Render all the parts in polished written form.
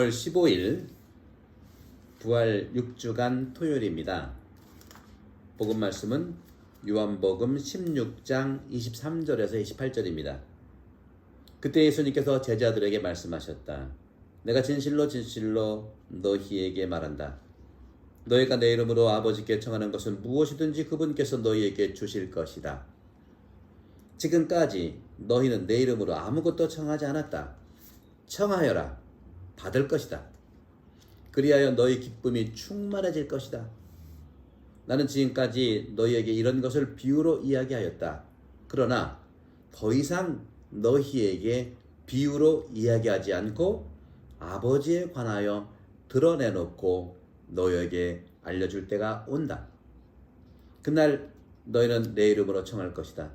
10월 15일 부활 6주간 토요일입니다. 복음 말씀은 요한복음 16장 23절에서 28절입니다. 그때 예수님께서 제자들에게 말씀하셨다. 내가 진실로 진실로 너희에게 말한다. 너희가 내 이름으로 아버지께 청하는 것은 무엇이든지 그분께서 너희에게 주실 것이다. 지금까지 너희는 내 이름으로 아무것도 청하지 않았다. 청하여라. 받을 것이다. 그리하여 너희 기쁨이 충만해질 것이다. 나는 지금까지 너희에게 이런 것을 비유로 이야기하였다. 그러나 더 이상 너희에게 비유로 이야기하지 않고 아버지에 관하여 드러내놓고 너희에게 알려줄 때가 온다. 그날 너희는 내 이름으로 청할 것이다.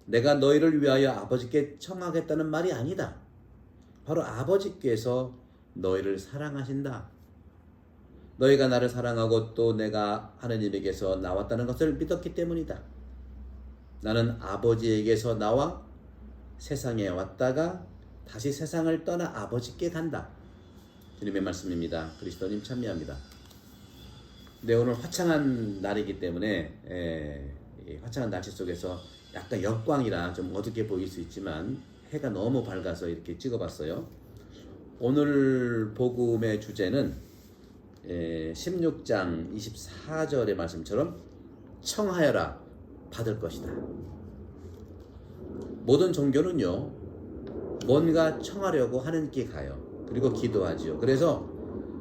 내가 너희를 위하여 아버지께 청하겠다는 말이 아니다. 바로 아버지께서 너희를 사랑하신다. 너희가 나를 사랑하고 또 내가 하느님에게서 나왔다는 것을 믿었기 때문이다. 나는 아버지에게서 나와 세상에 왔다가 다시 세상을 떠나 아버지께 간다. 주님의 말씀입니다. 그리스도님 참여합니다. 네, 오늘 화창한 날이기 때문에 화창한 날씨 속에서 약간 역광이라 좀 어둡게 보일 수 있지만 해가 너무 밝아서 이렇게 찍어봤어요. 오늘 복음의 주제는 16장 24절의 말씀처럼 청하여라 받을 것이다. 모든 종교는요, 뭔가 청하려고 하나님께 가요. 그리고 기도하죠. 그래서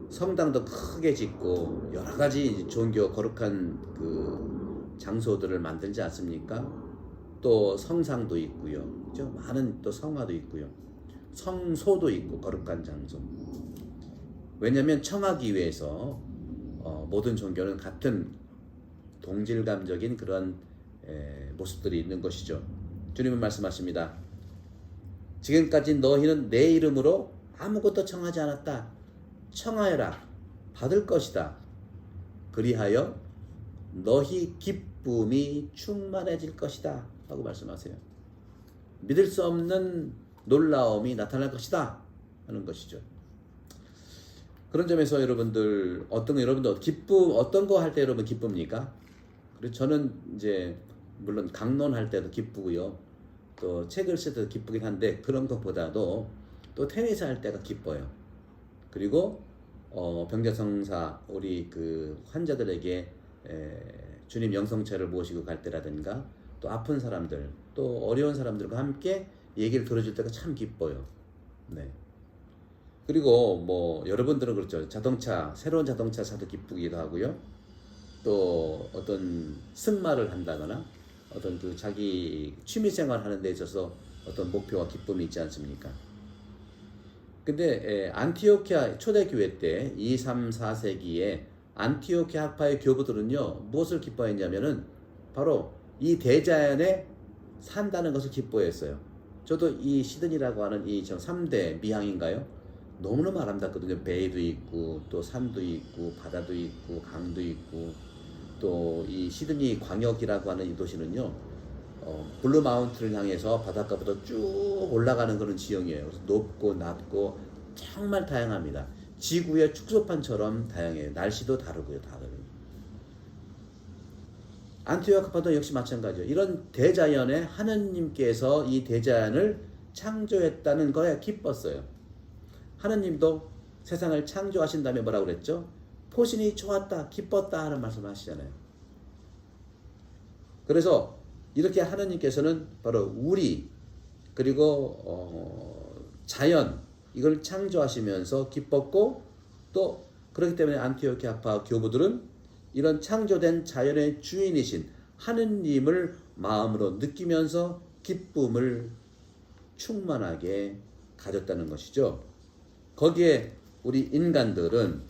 성당도 크게 짓고 여러 가지 종교 거룩한 그 장소들을 만들지 않습니까? 또 성상도 있고요. 그죠? 많은 또 성화도 있고요. 성소도 있고 거룩한 장소. 왜냐하면 청하기 위해서 모든 종교는 같은 동질감적인 그런 모습들이 있는 것이죠. 주님은 말씀하십니다. 지금까지 너희는 내 이름으로 아무것도 청하지 않았다. 청하여라. 받을 것이다. 그리하여 너희 기쁨이 충만해질 것이다. 하고 말씀하세요. 믿을 수 없는 놀라움이 나타날 것이다. 하는 것이죠. 그런 점에서 여러분들, 여러분들 어떤 거 할 때 여러분 기쁩니까? 그리고 저는 이제, 물론 강론할 때도 기쁘고요. 또 책을 쓸 때도 기쁘긴 한데, 그런 것보다도 또 테니스 할 때가 기뻐요. 그리고, 병자성사, 우리 그 환자들에게, 주님 영성체를 모시고 갈 때라든가, 또 아픈 사람들, 또 어려운 사람들과 함께 얘기를 들어줄 때가 참 기뻐요. 네. 그리고 뭐 여러분들은 그렇죠. 새로운 자동차 사도 기쁘기도 하고요. 또 어떤 승마를 한다거나 어떤 그 자기 취미생활 하는 데 있어서 어떤 목표와 기쁨이 있지 않습니까? 근데 안티오키아 초대교회 때 2, 3, 4세기에 안티오키아 학파의 교부들은요, 무엇을 기뻐했냐면은 바로 이 대자연에 산다는 것을 기뻐했어요. 저도 이 시드니라고 하는 이 3대 미항인가요? 너무너무 아름답거든요. 배도 있고 또 산도 있고 바다도 있고 강도 있고, 또 이 시드니 광역이라고 하는 이 도시는요, 블루 마운틴을 향해서 바닷가부터 쭉 올라가는 그런 지형이에요. 그래서 높고 낮고 정말 다양합니다. 지구의 축소판처럼 다양해요. 날씨도 다르고요. 안티오키아도 역시 마찬가지예요. 이런 대자연에 하느님께서 이 대자연을 창조했다는 거에 기뻤어요. 하느님도 세상을 창조하신 다음에 뭐라고 그랬죠? 포신이 좋았다, 기뻤다 하는 말씀을 하시잖아요. 그래서 이렇게 하느님께서는 바로 우리, 그리고 자연, 이걸 창조하시면서 기뻤고, 또 그렇기 때문에 안티오키아 교부들은 이런 창조된 자연의 주인이신 하느님을 마음으로 느끼면서 기쁨을 충만하게 가졌다는 것이죠. 거기에 우리 인간들은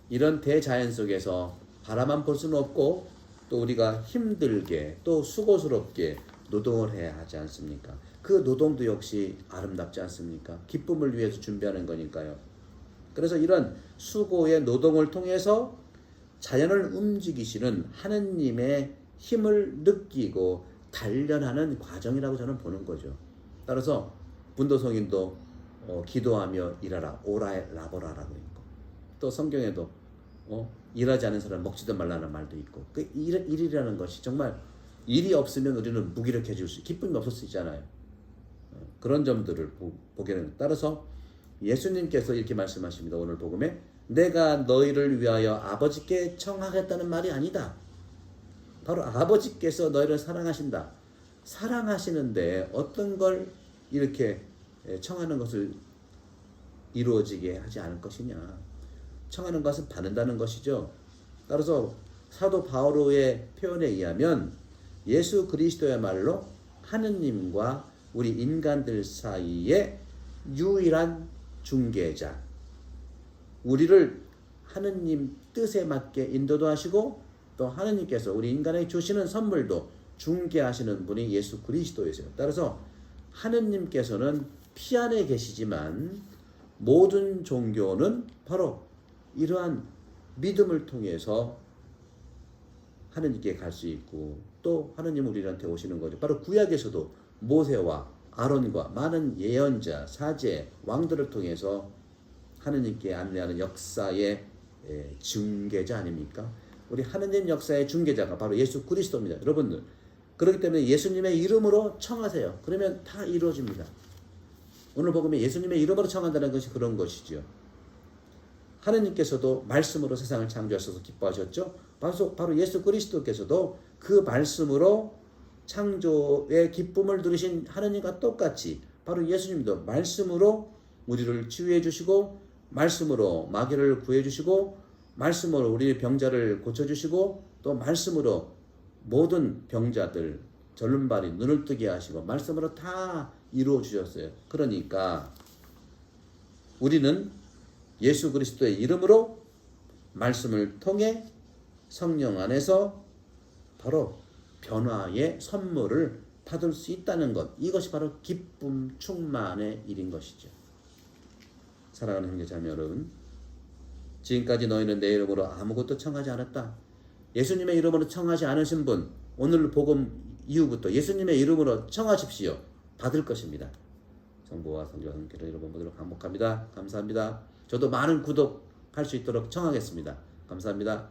이런 대자연 속에서 바라만 볼 수는 없고, 또 우리가 힘들게 또 수고스럽게 노동을 해야 하지 않습니까? 그 노동도 역시 아름답지 않습니까? 기쁨을 위해서 준비하는 거니까요. 그래서 이런 수고의 노동을 통해서 자연을 움직이시는 하느님의 힘을 느끼고 단련하는 과정이라고 저는 보는 거죠. 따라서 분도성인도 기도하며 일하라 오라에 라보라라고 있고 또 성경에도 일하지 않은 사람 먹지도 말라는 말도 있고 그 일이라는 것이 정말 일이 없으면 우리는 무기력해질 수 기쁨이 없을 수 있잖아요. 그런 점들을 보게는 따라서 예수님께서 이렇게 말씀하십니다. 오늘 복음에 내가 너희를 위하여 아버지께 청하겠다는 말이 아니다. 바로 아버지께서 너희를 사랑하신다. 사랑하시는데 어떤 걸 이렇게 청하는 것을 이루어지게 하지 않을 것이냐. 청하는 것은 받는다는 것이죠. 따라서 사도 바오로의 표현에 의하면 예수 그리스도야말로 하느님과 우리 인간들 사이의 유일한 중개자. 우리를 하느님 뜻에 맞게 인도도 하시고 또 하느님께서 우리 인간에게 주시는 선물도 중개하시는 분이 예수 그리스도이세요. 따라서 하느님께서는 피 안에 계시지만 모든 종교는 바로 이러한 믿음을 통해서 하느님께 갈 수 있고 또 하느님 우리한테 오시는 거죠. 바로 구약에서도 모세와 아론과 많은 예언자, 사제, 왕들을 통해서 하느님께 안내하는 역사의 중개자 아닙니까? 우리 하느님 역사의 중개자가 바로 예수 그리스도입니다. 여러분들 그렇기 때문에 예수님의 이름으로 청하세요. 그러면 다 이루어집니다. 오늘 복음에 예수님의 이름으로 청한다는 것이 그런 것이죠. 하느님께서도 말씀으로 세상을 창조하셔서 기뻐하셨죠. 바로 예수 그리스도께서도 그 말씀으로 창조의 기쁨을 누리신 하느님과 똑같이 바로 예수님도 말씀으로 우리를 치유해 주시고 말씀으로 마귀를 구해 주시고 말씀으로 우리 병자를 고쳐 주시고 또 말씀으로 모든 병자들 절름발이 눈을 뜨게 하시고 말씀으로 다 이루어 주셨어요. 그러니까 우리는 예수 그리스도의 이름으로 말씀을 통해 성령 안에서 바로 변화의 선물을 받을 수 있다는 것, 이것이 바로 기쁨 충만의 일인 것이죠. 사랑하는 형제자매 여러분, 지금까지 너희는 내 이름으로 아무것도 청하지 않았다. 예수님의 이름으로 청하지 않으신 분, 오늘 복음 이후부터 예수님의 이름으로 청하십시오. 받을 것입니다. 성부와 성자와 성령께로 이름을 모두로 감목합니다. 감사합니다. 저도 많은 구독할 수 있도록 청하겠습니다. 감사합니다.